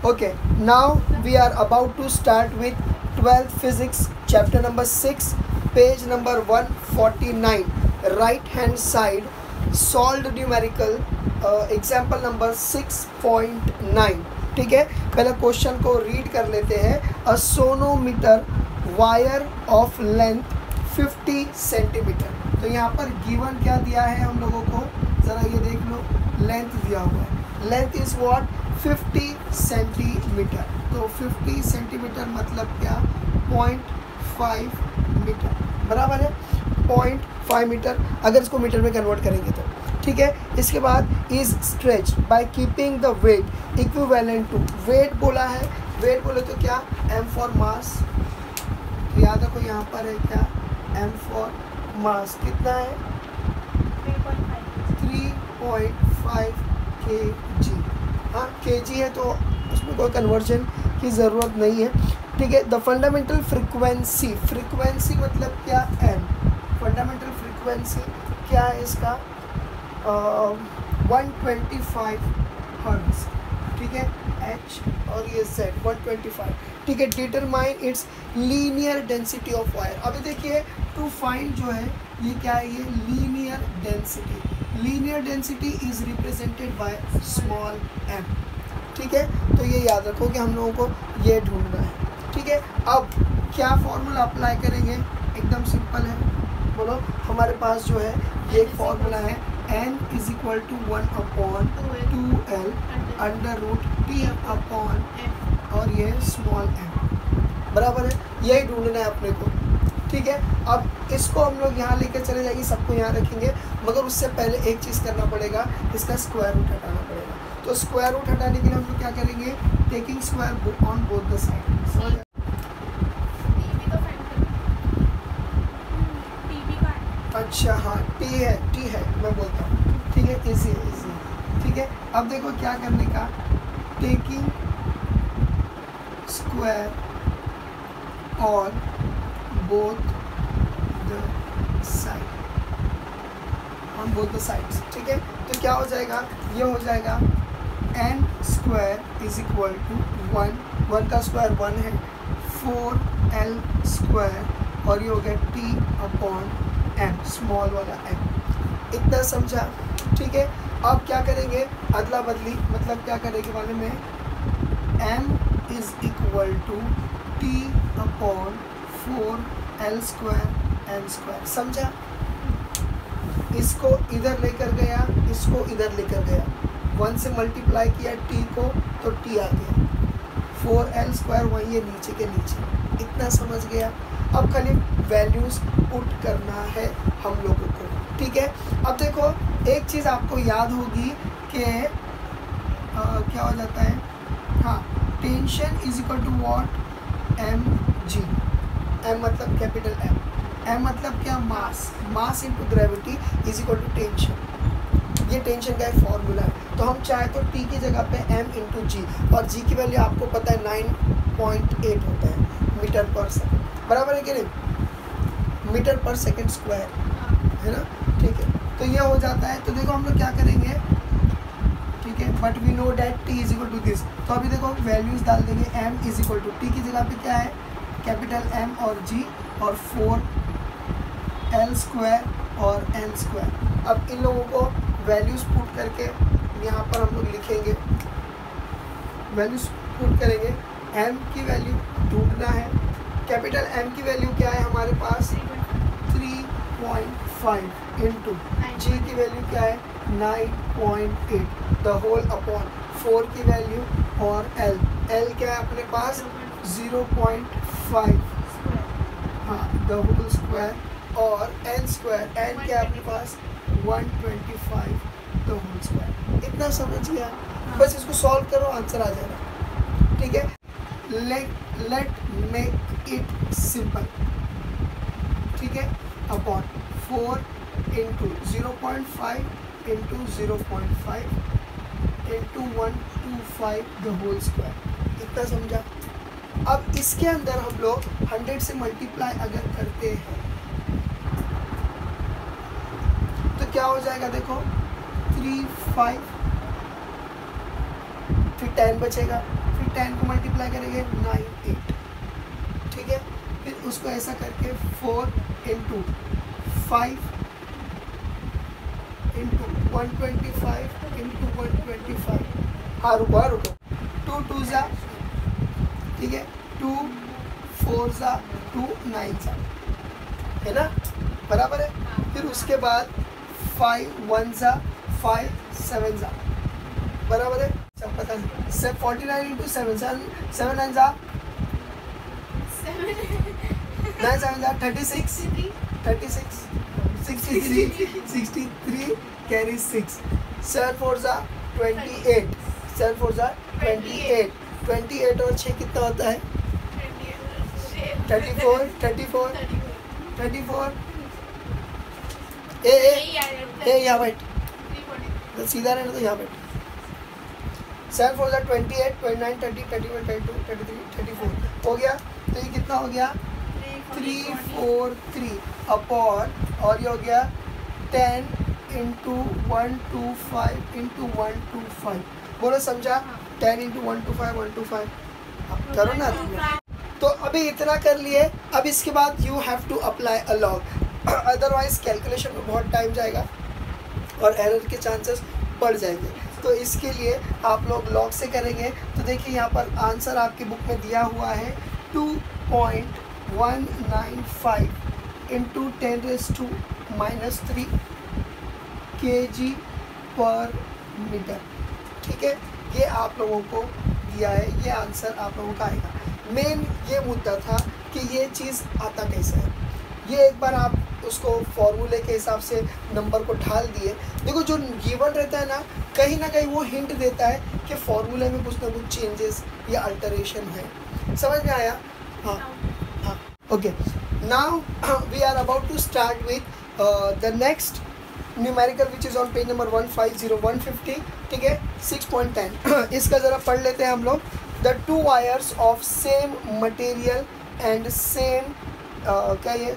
Okay, now we are about to start with 12th physics, chapter number 6, page number 149, right hand side, solved numerical, example number 6.9. ठीक है, पहले question को read कर लेते हैं. A sonometer wire of length 50 centimetre. तो यहाँ पर गिवन क्या दिया है हम लोगों को, ज़रा ये देख लो. लेंथ दिया हुआ है. Length is what, 50 centimetre. तो 50 सेंटीमीटर मतलब क्या, 0.5 मीटर. बराबर है, 0.5 मीटर अगर इसको मीटर में कन्वर्ट करेंगे तो. ठीक है, इसके बाद is stretch by keeping the weight equivalent to. Weight बोला है, वेट बोले तो क्या, m फॉर मास. याद रखो यहाँ पर है क्या, m फॉर मास. कितना है, 3.5 kg. हाँ, kg है तो उसमें कोई कन्वर्जन की ज़रूरत नहीं है. ठीक है, द फंडामेंटल फ्रिक्वेंसी. फ्रिक्वेंसी मतलब क्या, m. फंडामेंटल फ्रिक्वेंसी क्या है इसका, 125 हर्ट्ज. ठीक है, h और ये z 125. ठीक है, determine its linear density of wire. अभी देखिए, टू फाइंड जो है ये क्या है, ये linear density. Linear density is represented by small m. ठीक है, तो ये याद रखो कि हम लोगों को ये ढूंढना है. ठीक है, अब क्या फॉर्मूला अप्लाई करेंगे, एकदम सिंपल है. बोलो, हमारे पास जो है ये एक फॉर्मूला है, n is equal to 1/2l under root t upon और ये स्मॉल m. बराबर है, यही ढूंढना है अपने को. ठीक है, अब इसको हम लोग यहाँ लेकर चले जाएंगे, सबको यहाँ रखेंगे, मगर उससे पहले एक चीज़ करना पड़ेगा, इसका स्क्वायर रूट हटाना पड़ेगा. तो स्क्वायर रूट हटाने के लिए हम लोग क्या करेंगे, taking square on both the side. अच्छा हाँ, टी है मैं बोलता हूँ. ठीक है, इजी है, इजी. ठीक है, अब देखो क्या करने का, taking square on both the side, on both the sides. ठीक है, तो क्या हो जाएगा, ये हो जाएगा n square is equal to 1 का स्क्वायर 1 है, 4l स्क्वायर और ये हो गया t अपॉन m, स्मॉल वाला m. इतना समझा. ठीक है, अब क्या करेंगे, अदला बदली. मतलब क्या करेंगे वाले में, m is equal to t upon 4l square n square. समझा, इसको इधर लेकर गया, इसको इधर लेकर गया, 1 से मल्टीप्लाई किया t को तो t आ गया, 4l स्क्वायर वही है नीचे के नीचे. इतना समझ गया. अब खाली वैल्यूज़ पुट करना है हम लोगों को. ठीक है, अब देखो एक चीज़ आपको याद होगी कि क्या हो जाता है, हाँ, tension is equal to what, M G. M मतलब कैपिटल एम, एम मतलब क्या, mass. Mass into gravity is equal to tension. ये टेंशन का एक फॉर्मूला है. तो हम चाहे तो टी की जगह पे m इंटू जी, और जी की वैल्यू आपको पता है 9.8 होता है मीटर पर सेकेंड. बराबर है कि नहीं, मीटर पर सेकेंड स्क्वायर है ना. ठीक है, तो ये हो जाता है. तो देखो हम लोग क्या करेंगे, ठीक है, but we know that t is equal to this. तो अभी देखो वैल्यूज़ डाल देंगे, m is equal to T की जगह पे क्या है, कैपिटल m और g और 4l स्क्वायर और n स्क्वायर. अब इन लोगों को वैल्यूज़ पुट करके यहाँ पर हम लोग लिखेंगे, वैल्यूज़ पुट करेंगे. m की वैल्यू ढूंढना है. कैपिटल M की वैल्यू क्या है हमारे पास, 3.5 इंटू जी की वैल्यू क्या है, 9.8 द होल अपॉन 4 की वैल्यू और L क्या है अपने पास, 0.5, हाँ, द होल स्क्वायर और n स्क्वायर, n क्या है अपने पास, 125 द होल स्क्वायर. इतना समझ गया, बस इसको सॉल्व करो, आंसर आ जाएगा. ठीक है, लेट मेक इट सिंपल. ठीक है, upon 4 into 0.5 into 0.5 into 125 the whole square. इतना समझा. अब इसके अंदर हम लोग 100 से मल्टीप्लाई अगर करते हैं तो क्या हो जाएगा, देखो 3, 5 फिर 10 बचेगा, फिर 10 को मल्टीप्लाई करेंगे 9 8, ठीक है। फिर उसको ऐसा करके 4 इंटू 5 इंटू 125 इंटू 125, हाँ रुको 2 2 ज़ा, ठीक है, 2 4 ज़ा 2 9 ज़ा, है ना, बराबर है। फिर उसके बाद 5 1 ज़ा 5 7 ज़ा, बराबर है। सब पता नहीं 49 इंटू 7 7 9 ज़ा 9 7 ज़ा 36 33 कैरी 6 7 4 ज़ा 28 7 4 ज़ा 28 28 और 6 कितना होता है 34 ए यहाँ बैठ, तो सीधा रहना, तो यहाँ बैठ। 7 4 ज़ा 28 29 30 31 32 33 34 हो गया। तो ये कितना हो गया 343 अपॉन, और ये हो गया 10 इंटू 125 इंटू 125, बोलो समझा। 10 इंटू 125 125, करो ना तुम। तो अभी इतना कर लिए। अब इसके बाद you have to apply a log, otherwise calculation में बहुत टाइम जाएगा और एरर के चांसेस बढ़ जाएंगे। तो इसके लिए आप लोग लॉग से करेंगे। तो देखिए यहाँ पर आंसर आपकी बुक में दिया हुआ है 2.195 इंटू 10⁻³ kg पर मीटर, ठीक है। ये आप लोगों को दिया है, ये आंसर आप लोगों का आएगा। मेन ये मुद्दा था कि ये चीज़ आता कैसे है। ये एक बार आप उसको फॉर्मूले के हिसाब से नंबर को ढाल दिए। देखो जो गिवन रहता है ना कहीं वो हिंट देता है कि फॉर्मूले में कुछ ना कुछ चेंजेस या अल्टरेशन है। समझ में आया? हाँ हाँ, okay. Now we are about to start with the next numerical which is on page number 150 ठीक है 6.10। इसका ज़रा पढ़ लेते हैं हम लोग। The 2 wires of same material and same क्या ये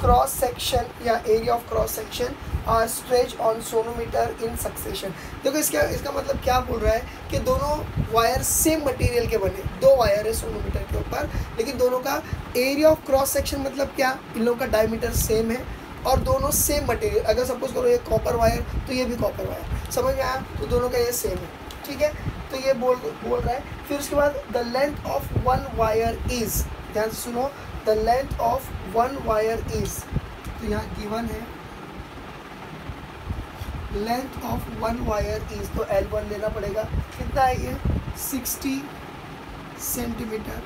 क्रॉस सेक्शन या area of cross section are stretch on sonometer in succession. देखो इसका मतलब क्या बोल रहा है कि दोनों वायर सेम मटेरियल के बने, 2 वायर है सोनोमीटर के ऊपर, लेकिन दोनों का एरिया ऑफ क्रॉस सेक्शन मतलब क्या, इन लोगों का डायमीटर सेम है और दोनों सेम मटेरियल। अगर सपोज करो ये कॉपर वायर तो ये भी कॉपर वायर, समझ में आया? तो दोनों का ये सेम है, ठीक है। तो ये बोल रहा है। फिर उसके बाद the length of 1 wire is, ध्यान से सुनो, the length of 1 wire is, तो यहाँ गिवन है लेंथ ऑफ 1 वायर इज, तो L1 लेना पड़ेगा। कितना है ये 60 सेंटीमीटर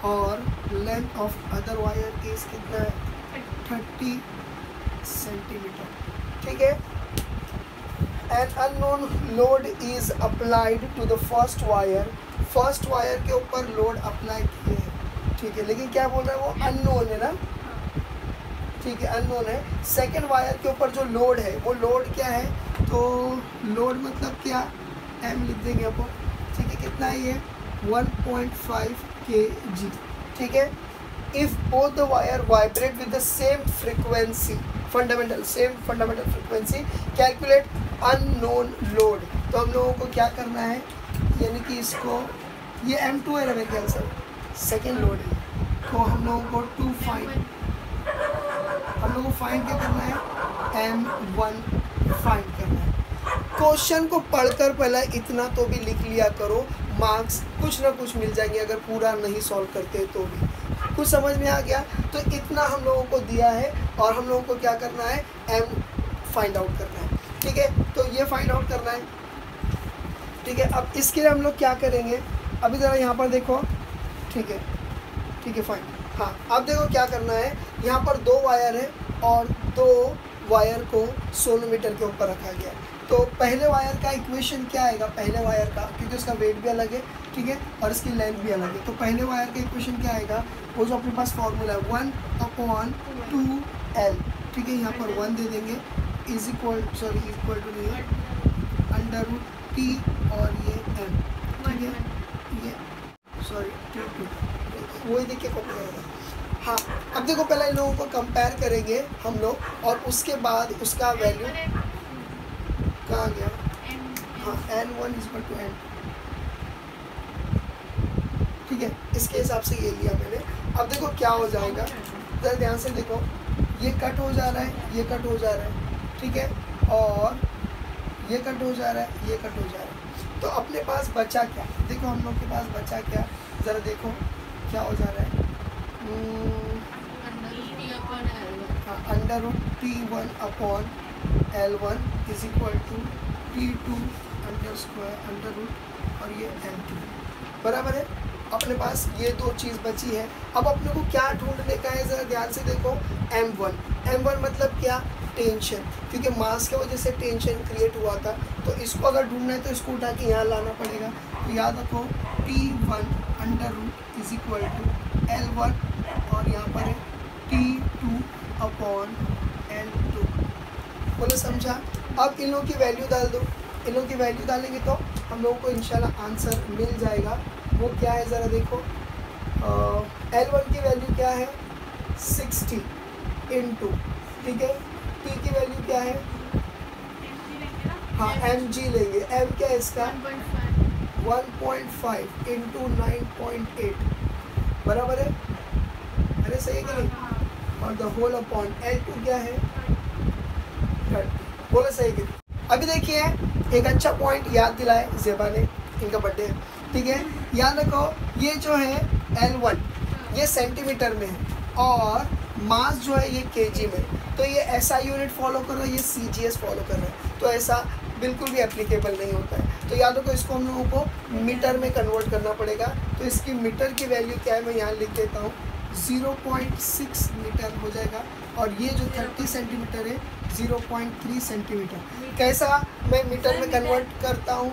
और length of other wire is कितना है 30 सेंटीमीटर, ठीक है। An unknown load is applied to the first wire, first wire के ऊपर लोड अप्लाई किए हैं, ठीक है, लेकिन क्या बोल रहा है वो अननोन है ना, ठीक है, अननोन है। सेकेंड वायर के ऊपर जो लोड है वो लोड क्या है, तो लोड मतलब क्या, m लिख देंगे अपन, ठीक है। कितना है ये 1.5 kg, ठीक है। If both the wire vibrate with the same frequency, same fundamental frequency, calculate unknown load। तो हम लोगों को क्या करना है, यानी कि इसको ये M2 है ना मेरे ख्याल से, सेकेंड लोड है, तो हम लोगों को हम लोगों को फाइंड क्या करना है, M1 फाइंड करना है। क्वेश्चन को पढ़कर पहले इतना तो भी लिख लिया करो, मार्क्स कुछ ना कुछ मिल जाएंगे अगर पूरा नहीं सॉल्व करते तो भी। कुछ समझ में आ गया? तो इतना हम लोगों को दिया है और हम लोगों को क्या करना है, M फाइंड आउट करना है, ठीक है। तो ये फाइंड आउट करना है, ठीक है। अब इसके लिए हम लोग क्या करेंगे, अभी ज़रा यहाँ पर देखो, ठीक है फाइन। हाँ, अब देखो क्या करना है, यहाँ पर 2 वायर है और 2 वायर को सोनोमीटर के ऊपर रखा गया है। तो पहले वायर का इक्वेशन क्या आएगा, पहले वायर का, क्योंकि उसका वेट भी अलग है, ठीक है, और इसकी लेंथ भी अलग है। तो पहले वायर का इक्वेशन क्या आएगा, वो जो अपने पास फॉर्मूला है 1/2L, ठीक है। यहाँ पर 1 दे देंगे, इक्वल टू नहीं है √T और ये M, ठीक है, ये T2, वही देखिए कॉपी करेगा। हाँ, अब देखो पहले इन लोगों को कंपेयर करेंगे हम लोग और उसके बाद उसका वैल्यू कहाँ गया, हाँ N1 इक्वल टू N2, ठीक है, इसके हिसाब से ये लिया मैंने। अब देखो क्या हो जाएगा, जरा ध्यान से देखो, ये कट हो जा रहा है, ये कट हो जा रहा है, ठीक है, और ये कट हो जा रहा है, ये कट हो जा रहा है। तो अपने पास बचा क्या, देखो हम लोग के पास बचा क्या, ज़रा देखो क्या हो जा रहा है, under root T1 upon L1 is equal to T2 under square under root और ये N2, बराबर है। अपने पास ये दो चीज़ बची है। अब अपने को क्या ढूंढने का है, ज़रा ध्यान से देखो, M1 मतलब क्या, टेंशन, क्योंकि मास की वजह से टेंशन क्रिएट हुआ था, तो इसको अगर ढूंढना है तो इसको उठा के यहाँ लाना पड़ेगा। तो याद रखो T1 under root is equal to L1 और यहाँ पर है T2 अपॉन L2, बोले समझा। अब इन लोगों की वैल्यू डाल दो, इन लोगों की वैल्यू डालेंगे तो हम लोगों को इंशाल्लाह आंसर मिल जाएगा। वो क्या है ज़रा देखो, L1 की वैल्यू क्या है 60 इंटू, ठीक है, T की वैल्यू क्या है, हाँ mg लेंगे, m क्या है इसका 1.5 इंटू 9.8, बराबर है, अरे सही है कि नहीं, और द होल अपॉन L2 क्या है 30, बोले सही कि नहीं। अभी देखिए एक अच्छा पॉइंट याद दिलाए ज़ेबा ने, इनका बर्थडे है, ठीक है, याद रखो ये जो है L1 ये सेंटीमीटर में है और मास जो है ये केजी में, तो ये SI यूनिट फॉलो कर रहा है, ये CGS फॉलो कर रहा है, तो ऐसा बिल्कुल भी एप्लीकेबल नहीं होता है। तो याद रखो इसको हम लोगों को मीटर में कन्वर्ट करना पड़ेगा। तो इसकी मीटर की वैल्यू क्या है मैं यहाँ लिख देता हूँ, 0.6 मीटर हो जाएगा, और ये जो 30 सेंटीमीटर है 0.3 सेंटीमीटर। कैसा मैं मीटर में कन्वर्ट करता हूँ,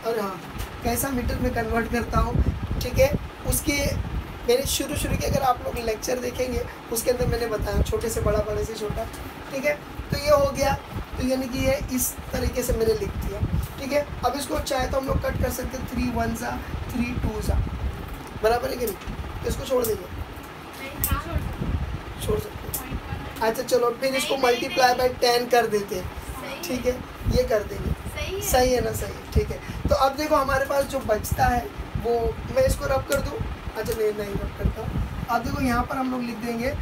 और हाँ कैसा मीटर में कन्वर्ट करता हूँ, ठीक है, उसके मेरे शुरू के अगर आप लोग लेक्चर देखेंगे उसके अंदर मैंने बताया छोटे से बड़ा, बड़े से छोटा, ठीक है। तो ये हो गया, तो यानी कि ये इस तरीके से मैंने लिख दिया, ठीक है। अब इसको चाहे तो हम लोग कट कर सकते हैं, 3 1 सा 3 2 सा, बराबर है कि नहीं, तो इसको छोड़ देंगे, छोड़ सकते हैं। अच्छा चलो फिर इसको मल्टीप्लाई बाय 10 कर देते हैं, ठीक है, ये कर देंगे, सही है ना, सही है, ठीक है। तो अब देखो हमारे पास जो बचता है वो, मैं इसको रब कर दूँ, अच्छा नहीं रब करता। अब देखो यहाँ पर हम लोग लिख देंगे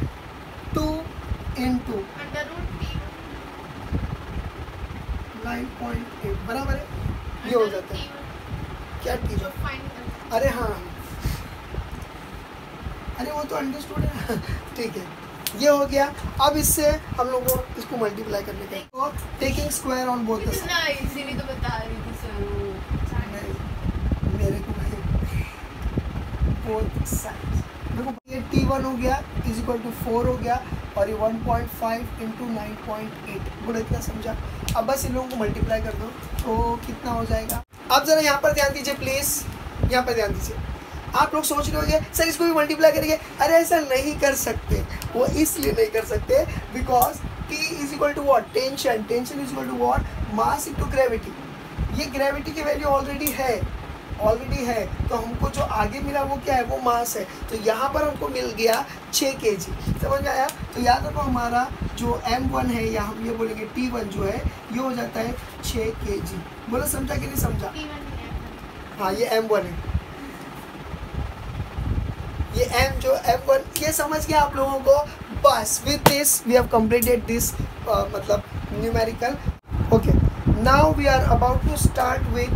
2 इंटू 9.8, बराबर है, ये हो जाता है क्या T1, अरे हाँ अरे वो तो अंडरस्टूड है ठीक है, ये हो गया। अब इससे हम लोग को इसको मल्टीप्लाई करने का, तो taking square on both the side, इसीलिए तो बता रही थी सर मेरे को बोथ साइड। देखो ये T1 हो गया इज इक्वल टू 4 हो गया, और ये 1.5 इंटू 9.8, बोले इतना समझा। अब बस इन लोगों को मल्टीप्लाई कर दो तो कितना हो जाएगा। अब जरा यहाँ पर ध्यान दीजिए प्लीज़, यहाँ पर ध्यान दीजिए। आप लोग सोच रहे होंगे सर इसको भी मल्टीप्लाई करेंगे, अरे ऐसा नहीं कर सकते, वो इसलिए नहीं कर सकते because T is equal to what, tension, tension is equal to what, mass into gravity. ये ग्रेविटी की वैल्यू ऑलरेडी है, तो हमको जो आगे मिला वो क्या है, वो मास है। तो यहाँ पर हमको मिल गया 6 kg, समझ में आया। तो याद रखो हमारा जो M1 है, या हम ये बोलेंगे T1 जो है ये हो जाता है 6 kg। बोलो समझा कि नहीं समझा, हाँ ये M1 है, ये M1 ये समझ गया आप लोगों को। बस with this we have completed this मतलब numerical. Okay, now we are about to start with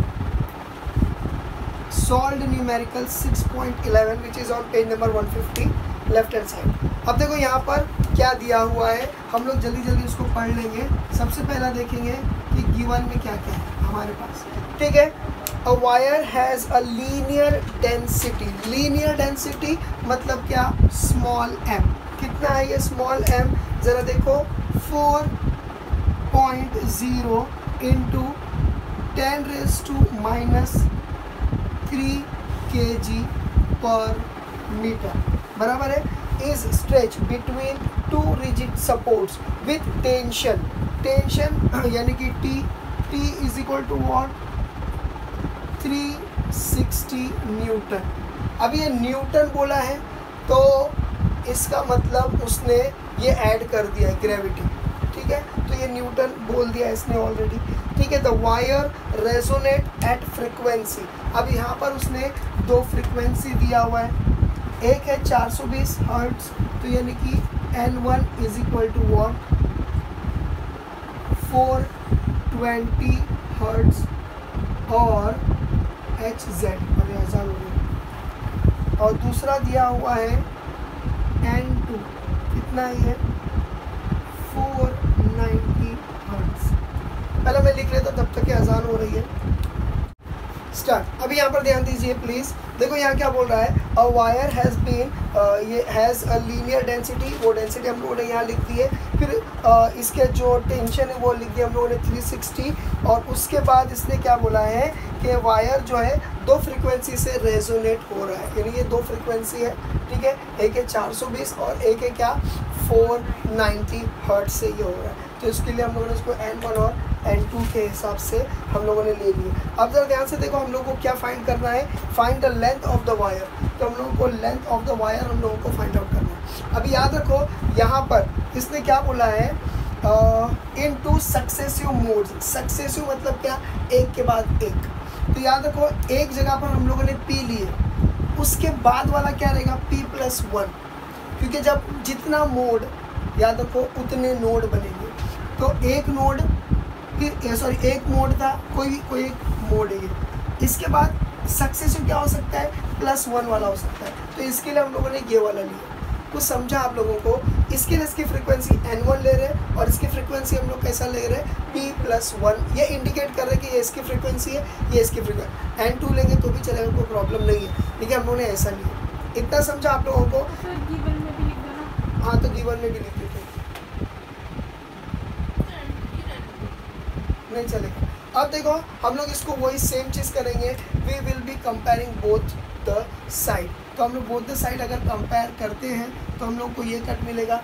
solved numerical 6.11 which is on page number 150 left hand side. अब देखो यहाँ पर क्या दिया हुआ है, हम लोग जल्दी जल्दी उसको पढ़ लेंगे। सबसे पहला देखेंगे कि गिवन में क्या क्या है हमारे पास, ठीक है। A wire has a linear density, linear density मतलब क्या, स्मॉल m। कितना है ये स्मॉल m, ज़रा देखो 4.0 इंटू 10⁻³ kg पर मीटर, बराबर है। Is stretch between 2 rigid supports with tension, tension यानी कि T is equal to what 360 newton. अब ये न्यूटन बोला है तो इसका मतलब उसने ये ऐड कर दिया है ग्रेविटी, ठीक है। तो ये न्यूटन बोल दिया इसने ऑलरेडी। ठीक है, the wire resonate at frequency. अब यहाँ पर उसने दो फ्रिक्वेंसी दिया हुआ है, एक है 420 हर्ट्ज, तो यानी कि N1 is equal to what 420 hertz और HZ और दूसरा दिया हुआ है N2, कितना ही है 490 हर्ट्ज। पहले मैं लिख लेता तब तक की अजान हो रही है। स्टार्ट। अभी यहाँ पर ध्यान दीजिए प्लीज, देखो यहाँ क्या बोल रहा है, अ वायर हैज़ बीन, ये हैज़ अ लीनियर डेंसिटी, वो डेंसिटी हम लोगों ने यहाँ लिख दी है। फिर इसके जो टेंशन है वो लिख दिया हम लोगों ने 360, और उसके बाद इसने क्या बोला है कि वायर जो है दो फ्रीक्वेंसी से रेजोनेट हो रहा है, यानी ये दो फ्रीक्वेंसी है, ठीक है, एक है 420 और एक है क्या 490 हर्ट्ज से ये हो रहा है। तो इसके लिए हम लोगों ने इसको N1 और N2 के हिसाब से हम लोगों ने ले लिए। अब जरा ध्यान से देखो, हम लोगों को क्या फाइंड करना है, find the length of the wire. तो हम लोगों को लेंथ ऑफ द वायर हम लोगों को फाइंड आउट करना है। अभी याद रखो यहाँ पर इसने क्या बोला है, इन टू सक्सेसिव मोड्स। सक्सेसिव मतलब क्या, एक के बाद एक। तो याद रखो एक जगह पर हम लोगों ने P लिए, उसके बाद वाला क्या रहेगा P+1, क्योंकि जब जितना मोड याद रखो उतने नोड बनेंगे। तो एक नोड फिर सॉरी एक मोड था, कोई एक मोड है ये, इसके बाद सक्सेसिव क्या हो सकता है +1 वाला हो सकता है। तो इसके लिए हम लोगों ने ये वाला लिया। कुछ समझा आप लोगों को? इसके लिए इसकी फ्रीक्वेंसी N1 ले रहे हैं और इसकी फ्रीक्वेंसी हम लोग कैसा ले रहे हैं P+1। ये इंडिकेट कर रहे हैं कि ये इसकी फ्रीक्वेंसी है, ये इसकी फ्रीक्वेंसी। N2 लेंगे तो भी चलेगा, कोई प्रॉब्लम नहीं है, लेकिन हम लोगों ने ऐसा लिया। इतना समझा आप लोगों को? हाँ, तो गिवन में भी लिख देते नहीं चलेगा। अब देखो हम लोग इसको वही सेम चीज़ करेंगे, we will be comparing both the side. तो हम लोग बोथ द साइड अगर कंपेयर करते हैं तो हम लोग को ये कट मिलेगा,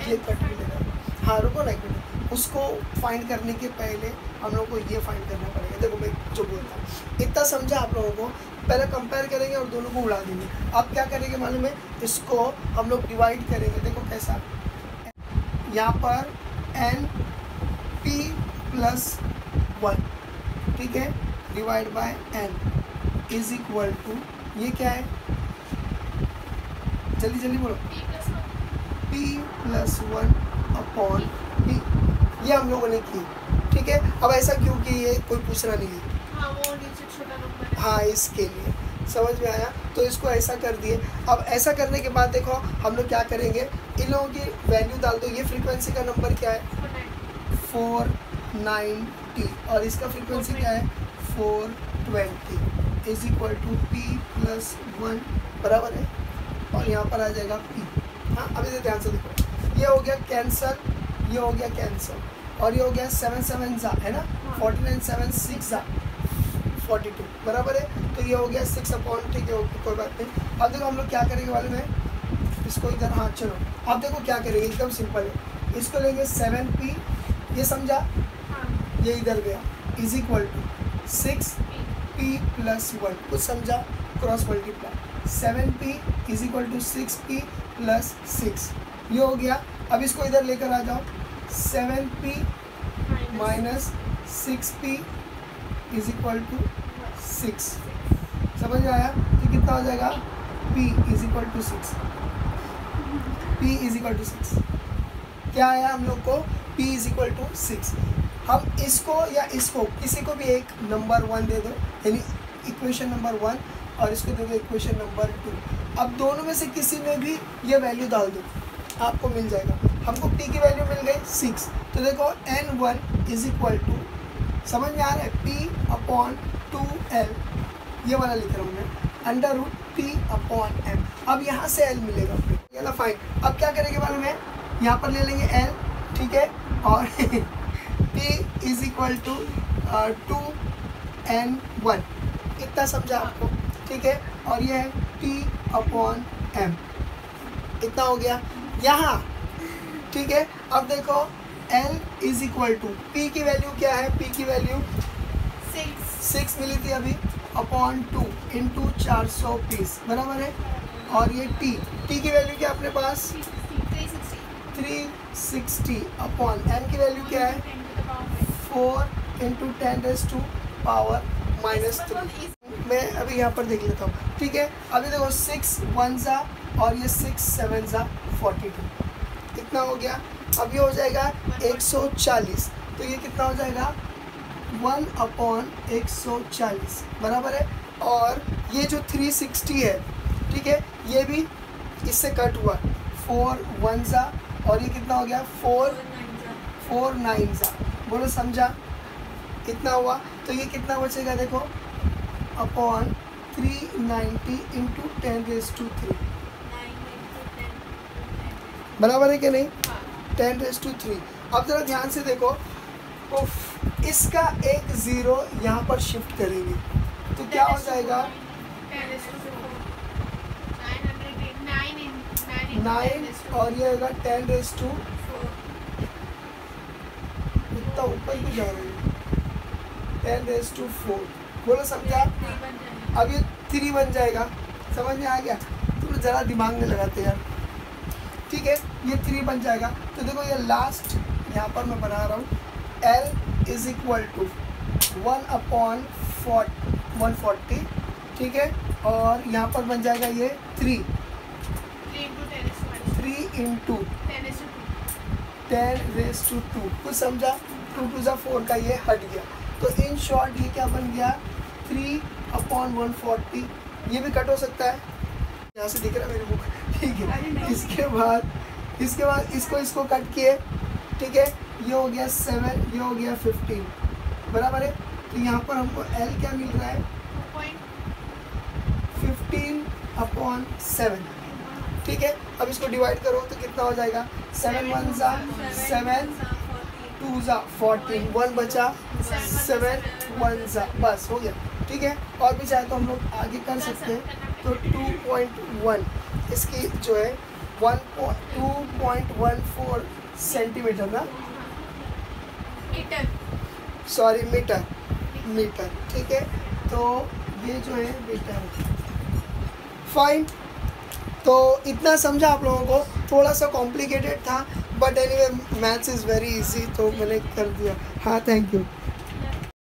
ये कट मिलेगा। हाँ रुको ना एक मिनट, उसको फाइंड करने के पहले हम लोग को ये फाइंड करना पड़ेगा। देखो मैं जो बोलता हूँ इतना समझा आप लोगों को? पहले कंपेयर करेंगे और दोनों को उड़ा देंगे। अब क्या करेंगे मालूम है, इसको हम लोग डिवाइड करेंगे। देखो कैसा, यहाँ पर NP+1, ठीक है, divide by N is equal to, ये क्या है जल्दी जल्दी बोलो, P+1 अपॉन P। ये हम लोगों ने की, ठीक है। अब ऐसा क्यों कि ये कोई पूछना नहीं है, हाँ वो नीचे छोटा नंबर है, हाँ इसके लिए समझ में आया। तो इसको ऐसा कर दिए। अब ऐसा करने के बाद देखो हम लोग क्या करेंगे, इन लोगों की वैल्यू डाल दो। ये फ्रीक्वेंसी का नंबर क्या है 490 और इसका फ्रीक्वेंसी क्या है 420 इज इक्वल टू P+1 बराबर है, और यहाँ पर आ जाएगा P। हाँ अभी तो ध्यान से देखो, ये हो गया कैंसल, ये हो गया कैंसल, और ये हो गया 7 7 जा है ना, 49 7 6 जा 42 बराबर है। तो ये हो गया 6 अपॉन, ठीक है ओके कोई बात नहीं। अब देखो हम लोग क्या करेंगे वाले में, इसको इधर, हाँ चलो अब देखो क्या करेंगे, एकदम सिंपल है। इसको लेंगे 7P, ये समझा, ये इधर गया, इज इक्वल टू 6P+1, कुछ समझा, cross multiply 7P is equal to 6P+6, ये हो गया। अब इसको इधर लेकर आ जाओ, 7P minus 6P is equal to 6, समझ में आया? तो कितना हो जाएगा P is equal to 6, P is equal to 6 क्या आया हम लोग को, P इज इक्वल टू 6। हम इसको या इसको किसी को भी एक नंबर 1 दे दो, यानी इक्वेशन नंबर 1, और इसको दे दो इक्वेशन नंबर 2। अब दोनों में से किसी में भी ये वैल्यू डाल दो, आपको मिल जाएगा। हमको P की वैल्यू मिल गई 6, तो देखो N1 इज इक्वल टू, समझ में आ रहा है, P/2L, ये वाला लिख रहा हूँ मैं, √P/M। अब यहाँ से L मिलेगा, ये ना फाइन। अब क्या करेंगे मालूम है, यहाँ पर ले लेंगे L, ठीक है, और P is equal to 2N1, इतना समझा आपको, ठीक है, और ये है P/M, इतना हो गया यहाँ, ठीक है। अब देखो L is equal to, P की वैल्यू क्या है, P की वैल्यू 6 मिली थी अभी, अपॉन 2 इंटू 420 बराबर है, और ये T की वैल्यू क्या अपने पास 360 अपॉन M की वैल्यू क्या है 4 इंटू 10⁻³ मैं अभी यहाँ पर देख लेता हूँ, ठीक है। अभी देखो 6 1 और ये 6 7 42, कितना हो गया। अब ये हो जाएगा 140, तो ये कितना हो जाएगा 1/140 बराबर है। और ये जो 360 है, ठीक है, ये भी इससे कट हुआ, 4 1 और ये कितना हो गया 4 9 बोलो समझा कितना हुआ। तो ये कितना बचेगा देखो अपॉन 390 इंटू 10⁻³ बराबर है कि नहीं, 10⁻³। अब जरा ध्यान से देखो, उफ, इसका एक 0 यहाँ पर शिफ्ट करेंगे तो क्या हो जाएगा 9 और ये होगा 10⁻⁴ इतना ऊपर क्यों जा रही है 10⁻⁴ बोलो समझा। अब ये 3 बन जाएगा, समझ में आ गया। तुम ज़रा दिमाग में लगाते यार, ठीक है। ये 3 बन जाएगा, तो देखो ये लास्ट यहाँ पर मैं बना रहा हूँ L इज इक्वल टू 1/140, ठीक है। और यहाँ पर बन जाएगा ये 3 इंटू 10⁻², कुछ समझा। 2 2 4 का ये हट गया, तो इन शॉर्ट ये क्या बन गया 3/140। ये भी कट हो सकता है, यहाँ से दिख रहा है मेरे मुख, ठीक है। इसके बाद इसको कट किए, ठीक है। ये हो गया 7, ये हो गया 15 बराबर है। तो यहाँ पर हमको L क्या मिल रहा है 15/7, ठीक है। अब इसको डिवाइड करो तो कितना हो जाएगा 7 1 7 2 14, 1 बचा 7 1 बस हो गया, ठीक है। और भी चाहे तो हम लोग आगे कर सकते हैं। तो 2.1 इसकी जो है 2.14 सेंटीमीटर ना, सॉरी मीटर, ठीक है। तो ये जो है मीटर, फाइन। तो इतना समझा आप लोगों को, थोड़ा सा कॉम्प्लिकेटेड था but anyway maths is very easy, तो मैंने कर दिया। हाँ थैंक यू।